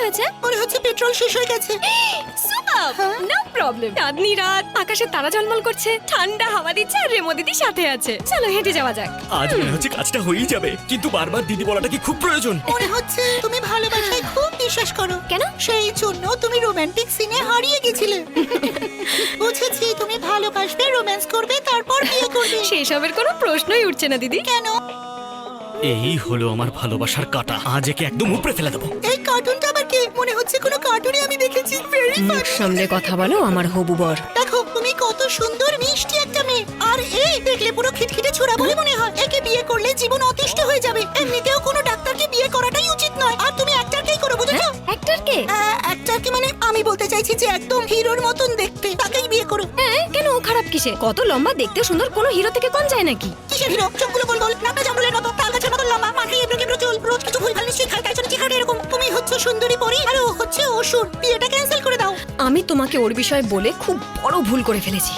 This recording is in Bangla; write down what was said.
হয়েছে? মনে হচ্ছে পেট্রোল শেষ হয়ে গেছে। Super, no problem. চাঁদনি রাত, আকাশে তারা ঝলমল করছে, ঠান্ডা হাওয়া দিচ্ছে আর রেমো দিদি সাথে আছে। চলো হেঁটে যাওয়া যাক। আজ মনে হচ্ছে কাজটা হয়েই যাবে, কিন্তু বারবার দিদি বলাটা কি খুব প্রয়োজন? মনে হচ্ছে তুমি ভালোবাসায় খুব বিশ্বাস করো। কেন? সেই জন্য তুমি রোমান্টিক সিনে হারিয়ে গেছিলে। বুঝেছি, তুমি ভালোবাসবে, রোম্যান্স করবে, তারপর বিয়ে করবে। সেসবের কোনো প্রশ্নই উঠছে না দিদি। কেন? এই হলো আমার ভালোবাসার কাটা, আজ একে একদম উপড়ে ফেলে দেবো। এই কার্টুনটা আবার কি? মনে হচ্ছে কোনো কার্টুনে আমি দেখেছি। ভেরি মুখ সামলে কথা বলো আমার হবু বর। দেখো তুমি কত সুন্দর মিষ্টি একটা মেয়ে, আর এই দেখলে পুরো খিটখিটে ছোড়া বলে মনে হয়। একে বিয়ে করলে জীবন অতিষ্ঠ হয়ে যাবে। এমনিতেও কোনো ডাক্তারকে বিয়ে করাটাই উচিত নয়। আর তুমি অ্যাক্টরকেই করো, বুঝেছো? অ্যাক্টরকে? অ্যাক্টরকে মানে আমি বলতে চাইছি যে একদম হিরোর মতন দেখতে, তাকেই বিয়ে করো। হ্যাঁ, কেন ও খারাপ কিসে? কত লম্বা, দেখতে সুন্দর, কোনো হিরো থেকে কম যায় নাকি? কিসের হিরো? চোখগুলো গোল গোল, নাকটা জঙ্গলের মতো, তাল গাছের মতো লম্বা, মাথায় এবড়ো খেবড়ো চুল, রোজ কিছু ভুলভাল নিশ্চয়ই খায়, তাই জন্য চেহারাটা এরকম। তুমি হচ্ছে সুন্দরী পরী আর ও হচ্ছে অসুর। বিয়েটা ক্যান্সেল করে দাও। আমি তোমাকে ওর বিষয়ে বলে খুব বড় ভুল করে ফেলেছি।